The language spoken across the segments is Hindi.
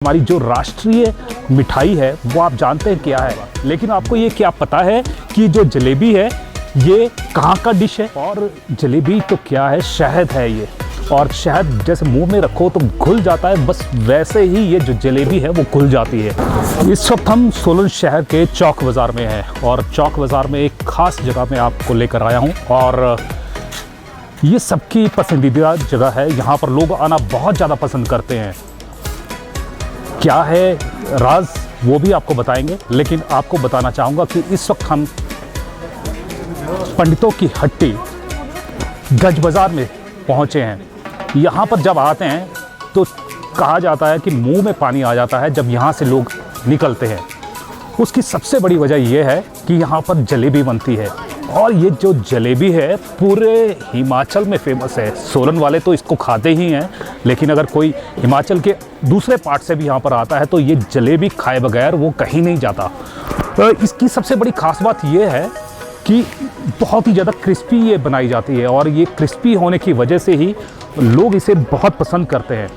हमारी जो राष्ट्रीय मिठाई है वो आप जानते हैं क्या है, लेकिन आपको ये क्या पता है कि जो जलेबी है ये कहाँ का डिश है। और जलेबी तो क्या है, शहद है ये, और शहद जैसे मुंह में रखो तो घुल जाता है, बस वैसे ही ये जो जलेबी है वो घुल जाती है। इस वक्त हम सोलन शहर के चौक बाज़ार में हैं और चौक बाज़ार में एक ख़ास जगह में आपको लेकर आया हूँ और ये सबकी पसंदीदा जगह है। यहाँ पर लोग आना बहुत ज़्यादा पसंद करते हैं। क्या है राज वो भी आपको बताएंगे, लेकिन आपको बताना चाहूँगा कि इस वक्त हम पंडितों की हट्टी गज बाज़ार में पहुँचे हैं। यहाँ पर जब आते हैं तो कहा जाता है कि मुंह में पानी आ जाता है जब यहाँ से लोग निकलते हैं। उसकी सबसे बड़ी वजह यह है कि यहाँ पर जलेबी बनती है और ये जो जलेबी है पूरे हिमाचल में फेमस है। सोलन वाले तो इसको खाते ही हैं, लेकिन अगर कोई हिमाचल के दूसरे पार्ट से भी यहाँ पर आता है तो ये जलेबी खाए बगैर वो कहीं नहीं जाता। इसकी सबसे बड़ी ख़ास बात ये है कि बहुत ही ज़्यादा क्रिस्पी ये बनाई जाती है और ये क्रिस्पी होने की वजह से ही लोग इसे बहुत पसंद करते हैं।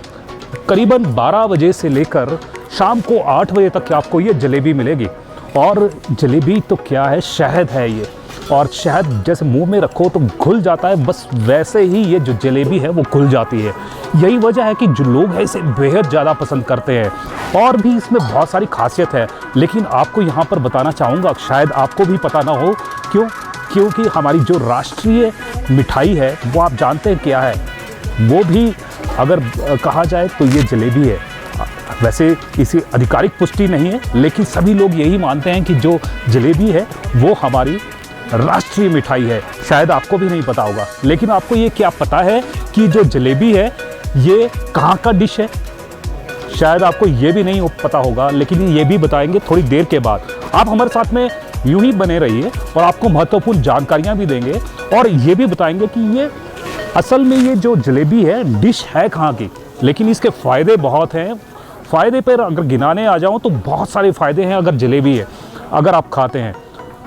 करीबन 12 बजे से लेकर शाम को 8 बजे तक आपको ये जलेबी मिलेगी। और जलेबी तो क्या है, शहद है ये, और शहद जैसे मुंह में रखो तो घुल जाता है, बस वैसे ही ये जो जलेबी है वो घुल जाती है। यही वजह है कि जो लोग हैं इसे बेहद ज़्यादा पसंद करते हैं। और भी इसमें बहुत सारी खासियत है, लेकिन आपको यहाँ पर बताना चाहूँगा, शायद आपको भी पता ना हो। क्योंकि हमारी जो राष्ट्रीय मिठाई है वो आप जानते हैं क्या है, वो भी अगर कहा जाए तो ये जलेबी है। वैसे इसी आधिकारिक पुष्टि नहीं है, लेकिन सभी लोग यही मानते हैं कि जो जलेबी है वो हमारी राष्ट्रीय मिठाई है। शायद आपको भी नहीं पता होगा, लेकिन आपको ये क्या पता है कि जो जलेबी है ये कहाँ का डिश है। शायद आपको ये भी नहीं पता होगा, लेकिन ये भी बताएंगे थोड़ी देर के बाद। आप हमारे साथ में यूं ही बने रहिए और आपको महत्वपूर्ण जानकारियाँ भी देंगे और ये भी बताएंगे कि ये असल में ये जो जलेबी है डिश है कहाँ की, लेकिन इसके फ़ायदे बहुत हैं। फ़ायदे पर अगर गिनाने आ जाऊँ तो बहुत सारे फ़ायदे हैं अगर जलेबी है, अगर आप खाते हैं।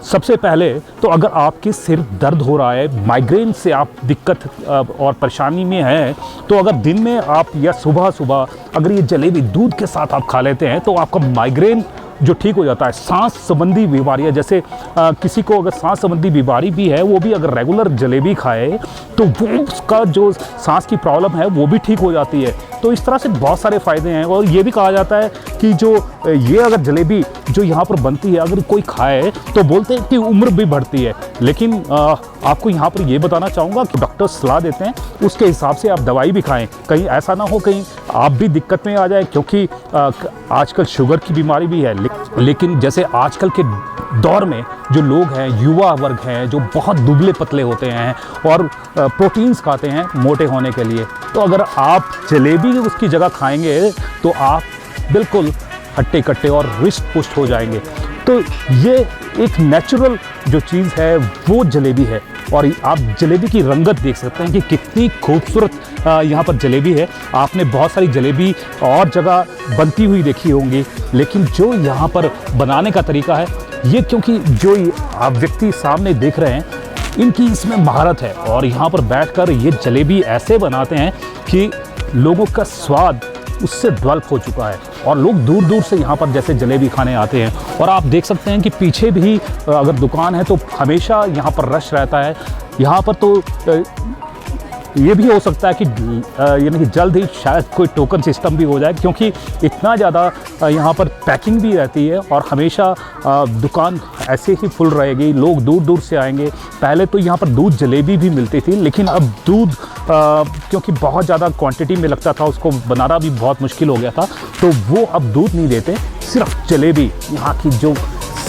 सबसे पहले तो अगर आपके सिर दर्द हो रहा है, माइग्रेन से आप दिक्कत और परेशानी में हैं, तो अगर दिन में आप या सुबह सुबह अगर ये जलेबी दूध के साथ आप खा लेते हैं तो आपका माइग्रेन जो ठीक हो जाता है। सांस संबंधी बीमारियां, जैसे किसी को अगर सांस संबंधी बीमारी भी है, वो भी अगर रेगुलर जलेबी खाए तो वो उसका जो सांस की प्रॉब्लम है वो भी ठीक हो जाती है। तो इस तरह से बहुत सारे फ़ायदे हैं। और ये भी कहा जाता है कि जो ये अगर जलेबी जो यहाँ पर बनती है अगर कोई खाए तो बोलते हैं कि उम्र भी बढ़ती है। लेकिन आपको यहाँ पर ये बताना चाहूँगा कि डॉक्टर सलाह देते हैं उसके हिसाब से आप दवाई भी खाएं, कहीं ऐसा ना हो कहीं आप भी दिक्कत में आ जाए। क्योंकि आजकल शुगर की बीमारी भी है, लेकिन जैसे आजकल के दौर में जो लोग हैं, युवा वर्ग हैं, जो बहुत दुबले पतले होते हैं और प्रोटीन्स खाते हैं मोटे होने के लिए, तो अगर आप जलेबी उसकी जगह खाएंगे तो आप बिल्कुल हट्टे कट्टे और रिष्ट पुष्ट हो जाएंगे। तो ये एक नेचुरल जो चीज़ है वो जलेबी है। और आप जलेबी की रंगत देख सकते हैं कि कितनी खूबसूरत यहाँ पर जलेबी है। आपने बहुत सारी जलेबी और जगह बनती हुई देखी होंगी, लेकिन जो यहाँ पर बनाने का तरीका है ये, क्योंकि जो आप व्यक्ति सामने देख रहे हैं इनकी इसमें महारत है और यहाँ पर बैठकर ये जलेबी ऐसे बनाते हैं कि लोगों का स्वाद उससे डेवलप हो चुका है और लोग दूर दूर से यहाँ पर जैसे जलेबी खाने आते हैं। और आप देख सकते हैं कि पीछे भी अगर दुकान है तो हमेशा यहाँ पर रश रहता है। यहाँ पर तो ये भी हो सकता है कि यानी कि जल्द ही शायद कोई टोकन सिस्टम भी हो जाए, क्योंकि इतना ज़्यादा यहाँ पर पैकिंग भी रहती है और हमेशा दुकान ऐसे ही फुल रहेगी, लोग दूर दूर से आएंगे। पहले तो यहाँ पर दूध जलेबी भी मिलती थी, लेकिन अब दूध क्योंकि बहुत ज़्यादा क्वांटिटी में लगता था, उसको बनाना भी बहुत मुश्किल हो गया था, तो वो अब दूध नहीं देते, सिर्फ जलेबी यहाँ की जो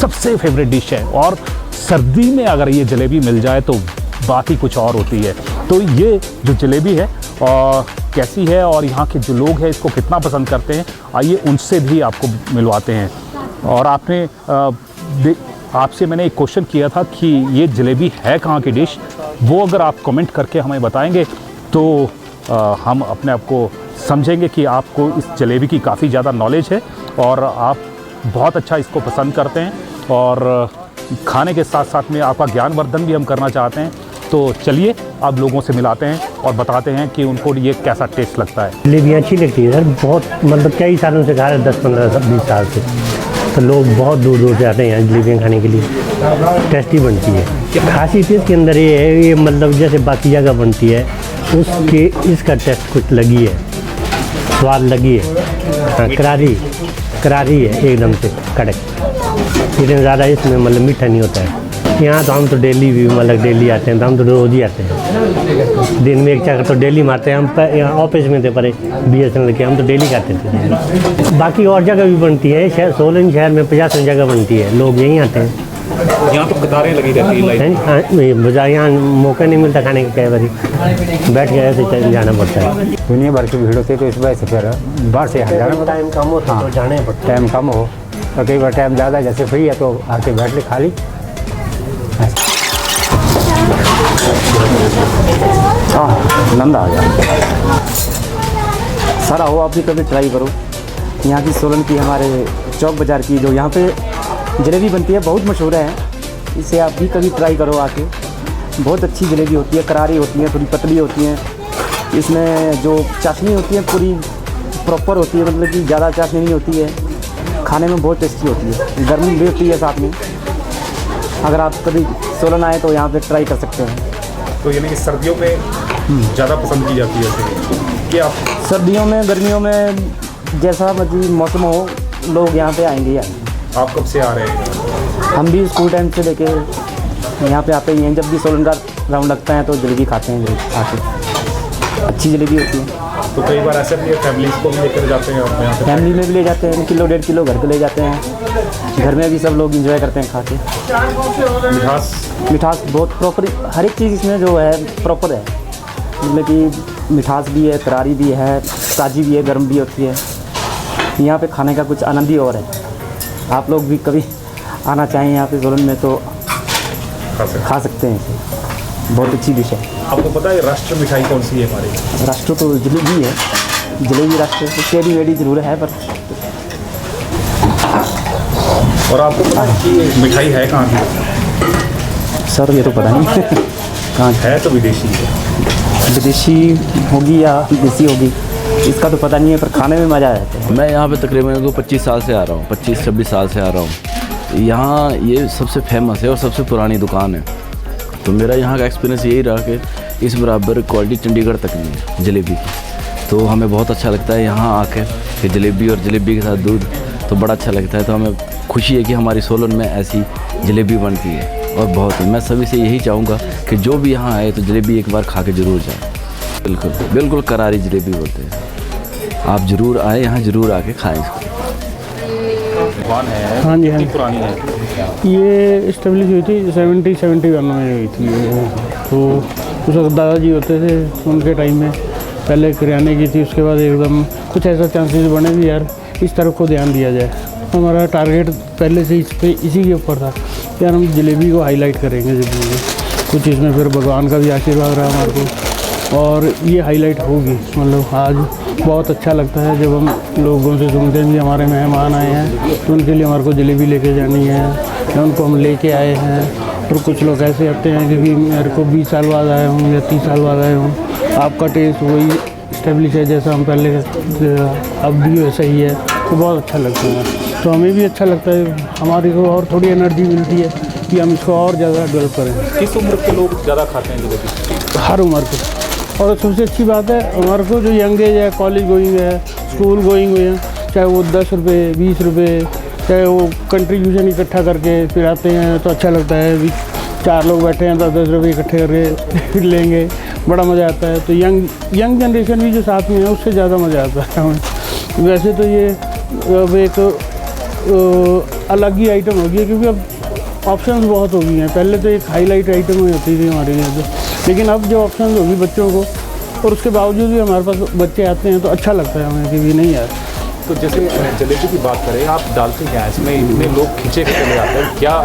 सबसे फेवरेट डिश है। और सर्दी में अगर ये जलेबी मिल जाए तो बात ही कुछ और होती है। तो ये जो जलेबी है और कैसी है और यहाँ के जो लोग हैं इसको कितना पसंद करते हैं, आइए उनसे भी आपको मिलवाते हैं। और आपसे मैंने एक क्वेश्चन किया था कि ये जलेबी है कहाँ की डिश, वो अगर आप कमेंट करके हमें बताएंगे तो हम अपने आप को समझेंगे कि आपको इस जलेबी की काफ़ी ज़्यादा नॉलेज है और आप बहुत अच्छा इसको पसंद करते हैं। और खाने के साथ साथ में आपका ज्ञानवर्धन भी हम करना चाहते हैं। तो चलिए अब लोगों से मिलाते हैं और बताते हैं कि उनको ये कैसा टेस्ट लगता है। जलेबी अच्छी लगती है सर, बहुत मतलब कई सालों से खा रहे हैं, 10-15-20 साल से। तो लोग बहुत दूर दूर से आते हैं जलेबियाँ खाने के लिए, टेस्टी बनती है। खासियत इसके अंदर ये है, ये मतलब जैसे बाकी जगह बनती है उसके इसका टेस्ट कुछ लगी है, स्वाद लगी है। हाँ, करारी है एकदम से कड़क, इतने ज़्यादा इसमें मतलब मीठा नहीं होता है। यहाँ तो हम तो डेली भी मतलब डेली आते हैं, तो हम तो रोज़ ही आते हैं। दिन में एक चक्कर तो डेली मारते हैं। हम यहाँ ऑफिस में थे परे BSNL के, हम तो डेली खाते थे। बाकी और जगह भी बनती है, शहर सोलन शहर में 50 जगह बनती है, लोग यहीं आते हैं। यहाँ तो कतारें लगी रहती है, बजाय यहाँ मौका नहीं मिलता खाने का, कई बार बैठ के ऐसे जाना पड़ता है। दुनिया भर की भीड़ होती है, तो इस वजह से फिर बाहर से जाना पड़ता है। टाइम कम हो तो जाना पड़ता है। टाइम कम हो तो कई बार टाइम ज़्यादा, जैसे फ्री है तो आके बैठ ले खा ली। नंदा आ गया सारा हो, आप भी कभी ट्राई करो। यहाँ की सोलन की हमारे चौक बाज़ार की जो यहाँ पे जलेबी बनती है बहुत मशहूर है, इसे आप भी कभी ट्राई करो आके। बहुत अच्छी जलेबी होती है, करारी होती है, थोड़ी पतली होती हैं। इसमें जो चाशनी होती है पूरी प्रॉपर होती है, मतलब कि ज़्यादा चाशनी नहीं होती है। खाने में बहुत टेस्टी होती है, गर्मी भी होती है साथ में। अगर आप कभी सोलन आए तो यहाँ पे ट्राई कर सकते हैं। तो यानी कि सर्दियों में ज़्यादा पसंद की जाती है कि आप सर्दियों में गर्मियों में जैसा मतलब मौसम हो, लोग यहाँ पे आएंगे ही आएंगे। आप कब से आ रहे हैं? हम भी स्कूल टाइम से लेके यहाँ पे आते ही हैं। जब भी सोलन का राउंड लगता है तो जलेबी खाते हैं जलेबी आके। अच्छी जलेबी होती है। तो कई बार ऐसे भी फैमिलीज़ को भी लेकर जाते हैं अपने यहाँ पे? फैमिली में भी ले जाते हैं, 1-1.5 किलो घर पे ले जाते हैं। घर में भी सब लोग इंजॉय करते हैं खा के। मिठास बहुत प्रॉपर, हर एक चीज़ इसमें जो है प्रॉपर है। मतलब कि मिठास भी है, करारी भी है, ताज़ी भी है, गर्म भी होती है। यहाँ पे खाने का कुछ आनंद ही और है। आप लोग भी कभी आना चाहें यहाँ पे सोलन में तो खा सकते हैं इसे, बहुत अच्छी डिश है। आपको पता है राष्ट्र मिठाई कौन सी है हमारी? राष्ट्र तो जलेबी है, जलेबी राष्ट्र टेढ़ी मेढ़ी जरूर है पर। और आपको पता है कि मिठाई है कहाँ की? सर ये तो पता नहीं कहाँ है, तो विदेशी है। विदेशी होगी या देसी होगी इसका तो पता नहीं है, पर खाने में मज़ा आ जाता है। मैं यहाँ पे तकरीबन 25 साल से आ रहा हूँ, 25-26 साल से आ रहा हूँ। यहाँ ये सबसे फेमस है और सबसे पुरानी दुकान है। तो मेरा यहाँ का एक्सपीरियंस यही रहा कि इस बराबर क्वालिटी चंडीगढ़ तक नहीं है जलेबी की। तो हमें बहुत अच्छा लगता है यहाँ आके कि जलेबी और जलेबी के साथ दूध तो बड़ा अच्छा लगता है। तो हमें खुशी है कि हमारी सोलन में ऐसी जलेबी बनती है और बहुत ही। मैं सभी से यही चाहूँगा कि जो भी यहाँ आए तो जलेबी एक बार खा के ज़रूर जाए। बिल्कुल बिल्कुल करारी जलेबी बोलते हैं। आप ज़रूर आए यहाँ, ज़रूर आके खाएँ इसको। दुकान है, हाँ जी, हाँ। कितनी पुरानी है? ये इस्टेब्लिश हुई थी 70-71 में हुई थी। तो उस वक्त दादाजी होते थे, उनके टाइम में पहले किराने की थी, उसके बाद एकदम कुछ ऐसा चांसेस बने भी यार इस तरफ को ध्यान दिया जाए। हमारा टारगेट पहले से इसी के ऊपर था यार, हम जलेबी को हाईलाइट करेंगे जलेबी में। कुछ इसमें फिर भगवान का भी आशीर्वाद रहा हमारे को और ये हाईलाइट होगी। मतलब आज बहुत अच्छा लगता है जब हम लोगों से सुनते हैं कि हमारे मेहमान आए हैं तो उनके लिए हमारे को जलेबी लेके जानी है या उनको हम लेके आए हैं। और कुछ लोग ऐसे आते हैं कि मेरे को 20 साल बाद आए हूँ या 30 साल बाद आए हूँ। आपका टेस्ट वही इस्टेब्लिश है जैसा हम पहले, अब भी वैसा ही है, तो बहुत अच्छा लगता है। तो हमें भी अच्छा लगता है, हमारी को और थोड़ी एनर्जी मिलती है कि हम इसको और ज़्यादा डेवलप करें। किस उम्र के लोग ज़्यादा खाते हैं जलेबी? हर उम्र के। और सबसे अच्छी बात है हमारे को जो यंग एज है, कॉलेज गोइंग है, स्कूल गोइंग है, चाहे वो 10 रुपये 20 रुपये, चाहे वो कंट्रीब्यूशन इकट्ठा करके फिर आते हैं तो अच्छा लगता है। भी 4 लोग बैठे हैं 10-10 रुपये इकट्ठे करके फिर लेंगे, बड़ा मज़ा आता है। तो यंग जनरेशन भी जो साथ में है उससे ज़्यादा मज़ा आता है हमें। वैसे तो ये अब एक अलग ही आइटम हो गई है क्योंकि अब ऑप्शंस बहुत हो गई हैं। पहले तो एक हाईलाइट आइटम ही होती थी हमारे यहाँ तो, लेकिन अब जो ऑप्शंस होगी बच्चों को, और उसके बावजूद भी हमारे पास बच्चे आते हैं तो अच्छा लगता है हमें कि भी नहीं यार। तो जैसे जलेबी की बात करें, आप डालते क्या है इसमें? इतने लोग खींचे के चले आते हैं क्या?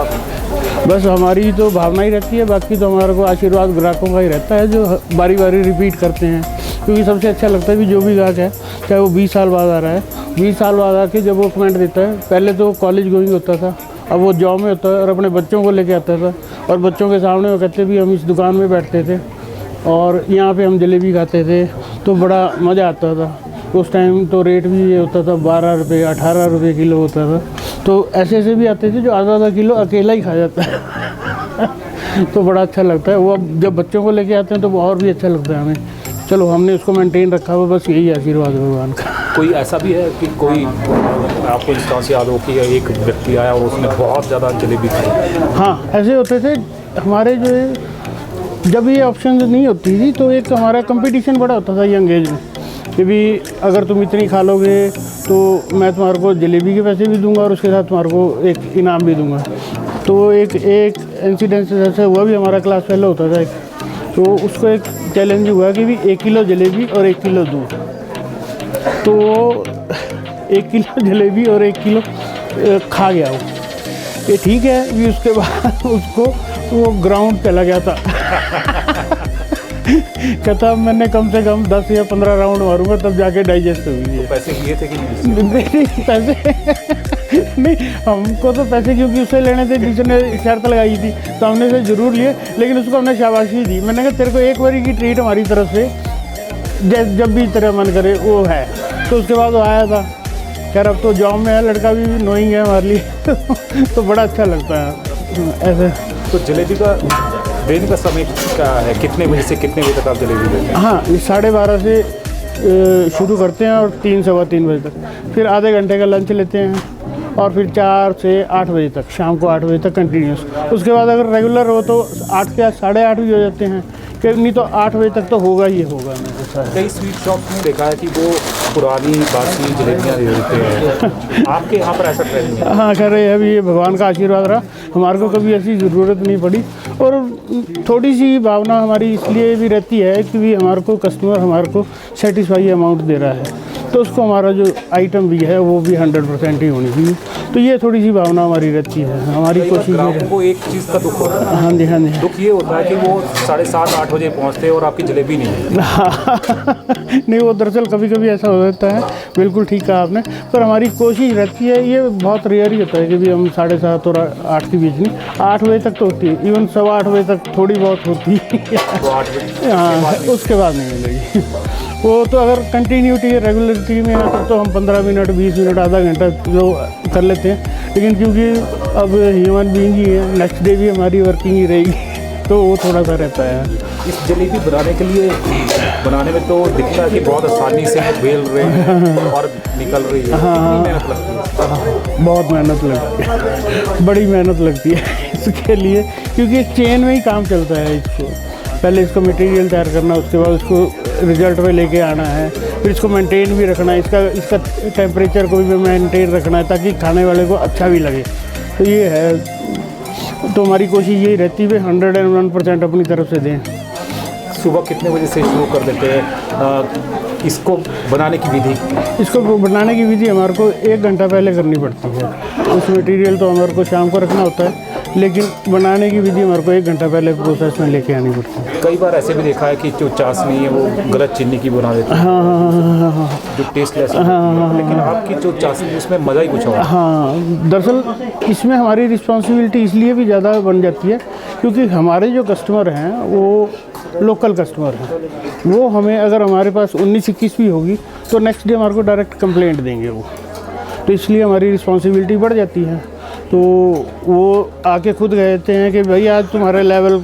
बस हमारी तो भावना ही रहती है, बाकी तो हमारे को आशीर्वाद ग्राहकों का ही रहता है जो बारी बारी रिपीट करते हैं। क्योंकि सबसे अच्छा लगता है कि जो भी ग्राहक है, चाहे वो 20 साल बाद आ रहा है, 20 साल बाद आके जब वो कमेंट देता है, पहले तो कॉलेज गोइंग होता था, अब वो जॉब में होता है और अपने बच्चों को लेके आता था, और बच्चों के सामने वो कहते भी हम इस दुकान में बैठते थे और यहाँ पे हम जलेबी खाते थे, तो बड़ा मज़ा आता था। उस टाइम तो रेट भी ये होता था 12 रुपये 18 रुपये किलो होता था, तो ऐसे ऐसे भी आते थे जो आधा किलो अकेला ही खा जाता है तो बड़ा अच्छा लगता है वो। अब जब बच्चों को लेके आते हैं तो वो और भी अच्छा लगता है हमें। चलो हमने उसको मेंटेन रखा हुआ, बस यही आशीर्वाद है भगवान का। कोई ऐसा भी है कि कोई आपको इंस्टांस याद हो कि एक व्यक्ति आया और उसने बहुत ज़्यादा जलेबी खाई? हाँ, ऐसे होते थे हमारे जो है, जब ये ऑप्शन नहीं होती थी तो एक हमारा कंपटीशन बड़ा होता था यंग एज में कि भी अगर तुम इतनी खा लोगे तो मैं तुम्हारे को जलेबी के पैसे भी दूंगा और उसके साथ तुम्हारे को एक इनाम भी दूंगा। तो एक इंसिडेंस ऐसा हुआ भी, हमारा क्लास फेलो होता था एक, तो उसको एक चैलेंज हुआ कि भी 1 किलो जलेबी और 1 किलो दूध। तो वो 1 किलो जलेबी और 1 किलो खा गया वो, ये ठीक है। भी उसके बाद उसको वो ग्राउंड चला गया था कहता मैंने कम से कम 10 या 15 राउंड मारूंगा तब जाके डाइजेस्ट होगी ये। पैसे लिए थे कि नहीं? नहीं पैसे नहीं, हमको तो पैसे क्योंकि उससे लेने थे जिसने शर्त लगाई थी, तो हमने से ज़रूर लिए, लेकिन उसको हमने शाबाशी दी। मैंने कहा तेरे को एक बारी की ट्रीट हमारी तरफ से, जब भी तेरा मन करे वो है। तो उसके बाद वो आया था, खैर अब तो जॉब में है, लड़का भी नोइंग है हमारे लिए तो बड़ा अच्छा लगता है ऐसे। तो जलेबी का दिन का समय क्या है, कितने बजे से कितने बजे तक आप जलेबी लेते हैं? हाँ, ये 12:30 से शुरू करते हैं और 3 सवा 3 बजे तक, फिर आधे घंटे का लंच लेते हैं और फिर 4 से 8 बजे तक, शाम को 8 बजे तक कंटिन्यूस। उसके बाद अगर रेगुलर हो तो 8 या 8:30 भी हो जाते हैं, कि नहीं तो 8 बजे तक तो होगा ही होगा। मैं ऐसा है। कई स्वीट शॉप में देखा है कि वो पुरानी बासी जलेबियाँ दे देते हैं, आपके यहाँ पर ऐसा ट्रेंड नहीं है? हाँ, कह रहे हैं अभी ये भगवान का आशीर्वाद रहा, हमारे को कभी ऐसी ज़रूरत नहीं पड़ी। और थोड़ी सी भावना हमारी इसलिए भी रहती है कि भी हमारे को कस्टमर हमारे को सेटिस्फाई अमाउंट दे रहा है, तो उसको हमारा जो आइटम भी है वो भी 100% ही होनी चाहिए। तो ये थोड़ी सी भावना हमारी रहती है, हमारी कोशिश ये ग्राहकों को एक चीज़ का दुख होता है। हाँ जी, हाँ जी। दुख ये होता है कि वो 7:30-8 बजे पहुँचते हैं और आपकी जलेबी नहीं है। नहीं, वो दरअसल कभी कभी ऐसा हो जाता है, बिल्कुल ठीक कहा आपने। पर हमारी कोशिश रहती है, ये बहुत रेयर ही होता है कि भी हम 7:30 और 8 के बीच नहीं, 8 बजे तक तो होती है, इवन 7:15 बजे तक थोड़ी बहुत होती है तो 8 बजे हाँ, उसके बाद नहीं मिलेगी वो तो अगर कंटिन्यूटी रेगुलरिटी में है तो हम 15 मिनट 20 मिनट आधा घंटा जो कर लेते हैं, लेकिन क्योंकि अब ह्यूमन बीइंग ही है, नेक्स्ट डे भी हमारी वर्किंग ही रहेगी, तो वो थोड़ा सा रहता है। इस जलेबी बनाने में तो दिखता है कि बहुत आसानी से वो बेल रहे हैं और निकल रही है। कितनी मेहनत लगती है? बहुत मेहनत लगती है, बड़ी मेहनत लगती है इसके लिए, क्योंकि एक चेन में ही काम चलता है। इसको पहले इसको मटेरियल तैयार करना, उसके बाद उसको रिजल्ट में लेके आना है, फिर इसको मेंटेन भी रखना है, इसका टेम्परेचर को भी मेंटेन रखना है ताकि खाने वाले को अच्छा भी लगे। तो ये है, तो हमारी कोशिश यही रहती है 101% अपनी तरफ से दें। सुबह कितने बजे से शुरू कर देते हैं इसको बनाने की विधि? इसको बनाने की विधि हमारे को 1 घंटा पहले करनी पड़ती है। उस मटेरियल तो हमारे को शाम को रखना होता है, लेकिन बनाने की विधि हमारे को 1 घंटा पहले प्रोसेस में लेके आनी पड़ती है। कई बार ऐसे भी देखा है कि जो चाशनी है वो गलत चीनी की बना देते हैं, हाँ, जो टेस्टलेस है, लेकिन आपकी जो चाशनी उसमें मज़ा ही कुछ और। हाँ, दरअसल इसमें हमारी रिस्पॉन्सिबिलिटी इसलिए भी ज़्यादा बन जाती है क्योंकि हमारे जो कस्टमर हैं वो लोकल कस्टमर हैं। वो हमें अगर हमारे पास 19-21 भी होगी तो नेक्स्ट डे हमारे को डायरेक्ट कंप्लेंट देंगे वो, तो इसलिए हमारी रिस्पॉन्सिबिलिटी बढ़ जाती है। तो वो आके खुद कहते हैं कि भाई आज तुम्हारा लेवल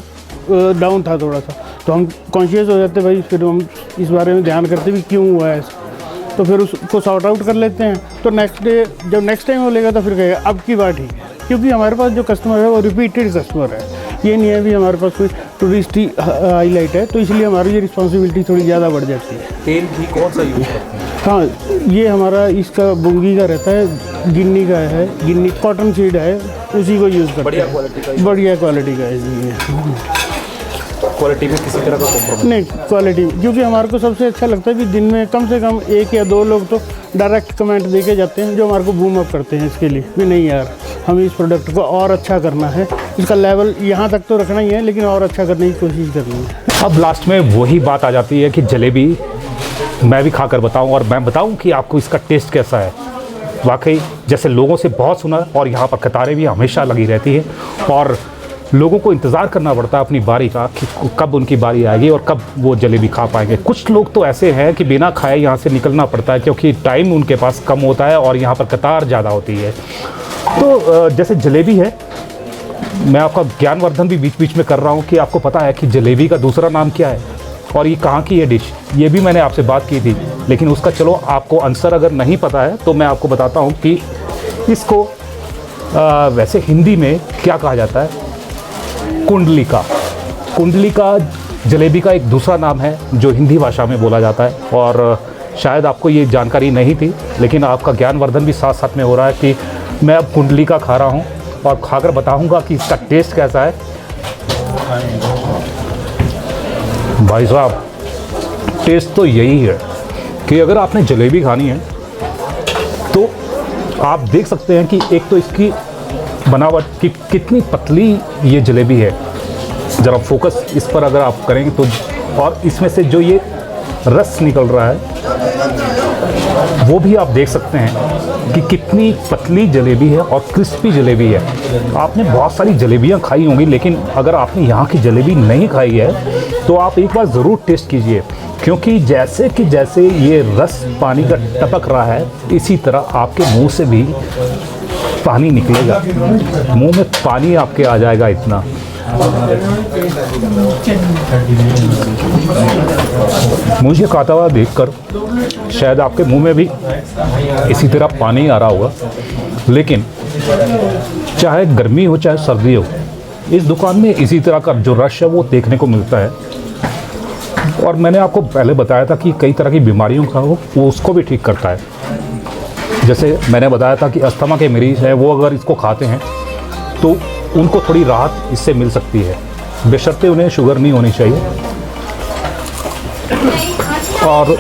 डाउन था थोड़ा सा, तो हम कॉन्शियस हो जाते भाई, फिर हम इस बारे में ध्यान करते भी क्यों हुआ है ऐसा, तो फिर उसको सॉर्ट आउट कर लेते हैं। तो नेक्स्ट डे जब नेक्स्ट टाइम वो लेगा तो फिर कहेगा अब की बात ठीक है, क्योंकि हमारे पास जो कस्टमर है वो रिपीटेड कस्टमर है, ये नहीं है भी हमारे पास कोई टूरिस्ट ही हाईलाइट है, तो इसलिए हमारी ये रिस्पॉन्सिबिलिटी थोड़ी ज़्यादा बढ़ जाती है। तेल भी कौन सा यूज़ करते हैं? हाँ, ये हमारा इसका बुंगी का रहता है, गिन्नी का है, गिन्नी कॉटन सीड है, उसी को यूज़ करते बढ़िया हैं। क्वालिटी का? बढ़िया क्वालिटी का है जी। क्वालिटी में किसी तरह का कॉम्प्रोमाइज़ नहीं, क्वालिटी क्योंकि हमारे को सबसे अच्छा लगता है कि दिन में कम से कम 1 या 2 लोग तो डायरेक्ट कमेंट दे के जाते हैं जो हमारे को बूम अप करते हैं इसके लिए भी नहीं यार, हमें इस प्रोडक्ट को और अच्छा करना है, इसका लेवल यहाँ तक तो रखना ही है लेकिन और अच्छा करने की कोशिश करनी है। अब लास्ट में वही बात आ जाती है कि जलेबी मैं भी खाकर बताऊं और मैं बताऊं कि आपको इसका टेस्ट कैसा है। वाकई जैसे लोगों से बहुत सुना और यहाँ पर कतारें भी हमेशा लगी रहती है और लोगों को इंतज़ार करना पड़ता है अपनी बारी का कि कब उनकी बारी आएगी और कब वो जलेबी खा पाएंगे। कुछ लोग तो ऐसे हैं कि बिना खाए यहाँ से निकलना पड़ता है क्योंकि टाइम उनके पास कम होता है और यहाँ पर कतार ज़्यादा होती है। तो जैसे जलेबी है, मैं आपका ज्ञानवर्धन भी बीच बीच में कर रहा हूँ कि आपको पता है कि जलेबी का दूसरा नाम क्या है और ये कहाँ की है डिश, ये भी मैंने आपसे बात की थी, लेकिन उसका चलो आपको आंसर अगर नहीं पता है तो मैं आपको बताता हूँ कि इसको वैसे हिंदी में क्या कहा जाता है, कुंडलिका। कुंडलिका जलेबी का एक दूसरा नाम है जो हिंदी भाषा में बोला जाता है और शायद आपको ये जानकारी नहीं थी, लेकिन आपका ज्ञानवर्धन भी साथ साथ में हो रहा है कि मैं अब कुंडलिका खा रहा हूँ और खाकर बताऊँगा कि इसका टेस्ट कैसा है। भाई साहब, टेस्ट तो यही है कि अगर आपने जलेबी खानी है तो आप देख सकते हैं कि एक तो इसकी बनावट की कितनी पतली ये जलेबी है, ज़रा फोकस इस पर अगर आप करेंगे तो, और इसमें से जो ये रस निकल रहा है वो भी आप देख सकते हैं कि कितनी पतली जलेबी है और क्रिस्पी जलेबी है। आपने बहुत सारी जलेबियां खाई होंगी, लेकिन अगर आपने यहाँ की जलेबी नहीं खाई है तो आप एक बार ज़रूर टेस्ट कीजिए, क्योंकि जैसे ये रस पानी का टपक रहा है इसी तरह आपके मुंह से भी पानी निकलेगा, मुंह में पानी आपके आ जाएगा इतना। मुझे खाता हुआ देखकर शायद आपके मुंह में भी इसी तरह पानी आ रहा होगा, लेकिन चाहे गर्मी हो चाहे सर्दी हो, इस दुकान में इसी तरह का जो रश है वो देखने को मिलता है। और मैंने आपको पहले बताया था कि कई तरह की बीमारियों का वो उसको भी ठीक करता है। जैसे मैंने बताया था कि अस्थमा के मरीज़ हैं, वो अगर इसको खाते हैं तो उनको थोड़ी राहत इससे मिल सकती है, बशर्ते उन्हें शुगर नहीं होनी चाहिए। और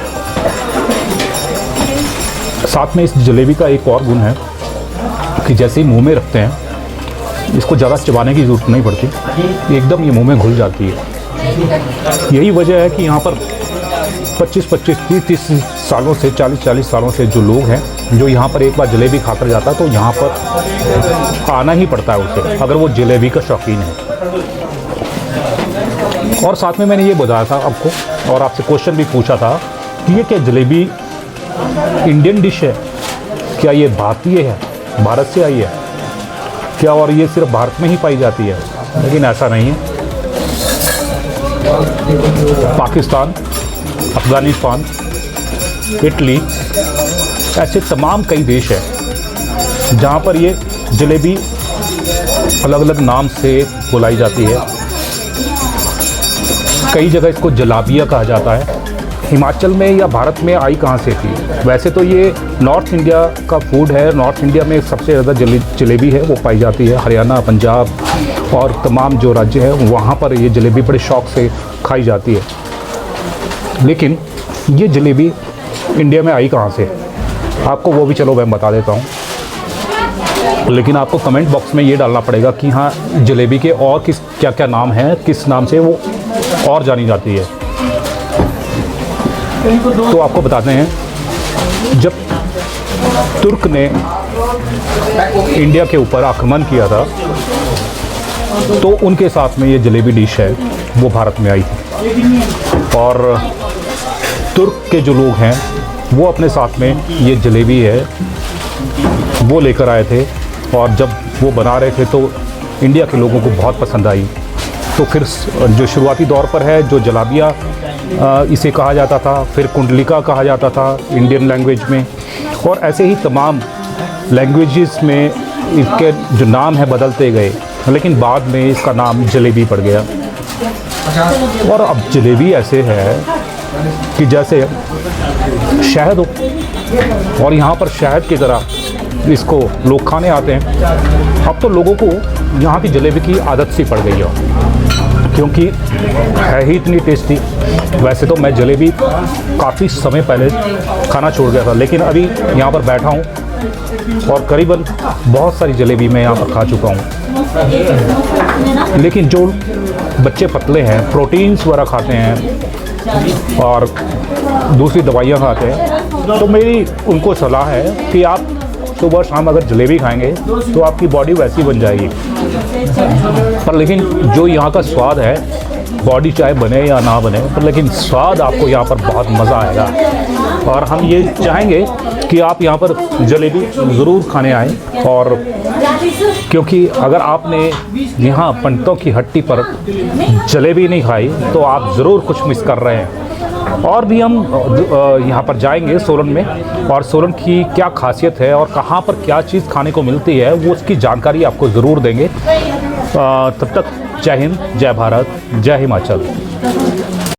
साथ में इस जलेबी का एक और गुण है कि जैसे ही मुंह में रखते हैं इसको ज़्यादा चबाने की ज़रूरत नहीं पड़ती, एकदम ये मुंह में घुल जाती है। यही वजह है कि यहाँ पर 25-25, 30-30 सालों से 40-40 सालों से जो लोग हैं, जो यहाँ पर एक बार जलेबी खाकर जाता है तो यहाँ पर आना ही पड़ता है उसे, अगर वो जलेबी का शौकीन है। और साथ में मैंने ये बताया था आपको और आपसे क्वेश्चन भी पूछा था कि ये क्या जलेबी इंडियन डिश है, क्या ये भारतीय है, भारत से आई है क्या, और ये सिर्फ भारत में ही पाई जाती है? लेकिन ऐसा नहीं है। पाकिस्तान, अफ़गानिस्तान, इटली, ऐसे तमाम कई देश हैं जहाँ पर ये जलेबी अलग अलग नाम से बुलाई जाती है। कई जगह इसको जलाबिया कहा जाता है। हिमाचल में या भारत में आई कहाँ से थी? वैसे तो ये नॉर्थ इंडिया का फूड है। नॉर्थ इंडिया में सबसे ज़्यादा जलेबी है वो पाई जाती है। हरियाणा, पंजाब और तमाम जो राज्य हैं वहाँ पर ये जलेबी बड़े शौक़ से खाई जाती है। लेकिन ये जलेबी इंडिया में आई कहाँ से, आपको वो भी चलो मैं बता देता हूँ। लेकिन आपको कमेंट बॉक्स में ये डालना पड़ेगा कि हाँ जलेबी के और किस क्या क्या नाम हैं, किस नाम से वो और जानी जाती है। तो आपको बताते हैं, जब तुर्क ने इंडिया के ऊपर आक्रमण किया था तो उनके साथ में ये जलेबी डिश है वो भारत में आई थी। और तुर्क के जो लोग हैं वो अपने साथ में ये जलेबी है वो लेकर आए थे, और जब वो बना रहे थे तो इंडिया के लोगों को बहुत पसंद आई। तो फिर जो शुरुआती दौर पर है जो जलाबिया इसे कहा जाता था, फिर कुंडलिका कहा जाता था इंडियन लैंग्वेज में, और ऐसे ही तमाम लैंग्वेजेस में इसके जो नाम है बदलते गए, लेकिन बाद में इसका नाम जलेबी पड़ गया। और अब जलेबी ऐसे है कि जैसे शहद हो, और यहाँ पर शहद की तरह इसको लोग खाने आते हैं। अब तो लोगों को यहाँ की जलेबी की आदत सी पड़ गई है, क्योंकि है ही इतनी टेस्टी। वैसे तो मैं जलेबी काफ़ी समय पहले खाना छोड़ गया था, लेकिन अभी यहाँ पर बैठा हूँ और करीबन बहुत सारी जलेबी मैं यहाँ पर खा चुका हूँ। लेकिन जो बच्चे पतले हैं, प्रोटीन्स वगैरह खाते हैं और दूसरी दवाइयाँ खाते हैं, तो मेरी उनको सलाह है कि आप सुबह शाम अगर जलेबी खाएंगे तो आपकी बॉडी वैसी बन जाएगी। पर लेकिन जो यहाँ का स्वाद है, बॉडी चाहे बने या ना बने, पर लेकिन स्वाद आपको यहाँ पर बहुत मज़ा आएगा। और हम ये चाहेंगे कि आप यहाँ पर जलेबी ज़रूर खाने आएँ, और क्योंकि अगर आपने यहाँ पंडितों की हट्टी पर जलेबी नहीं खाई तो आप ज़रूर कुछ मिस कर रहे हैं। और भी हम यहाँ पर जाएंगे सोलन में, और सोलन की क्या खासियत है और कहाँ पर क्या चीज़ खाने को मिलती है वो उसकी जानकारी आपको ज़रूर देंगे। तब तक जय हिंद, जय भारत, जय हिमाचल।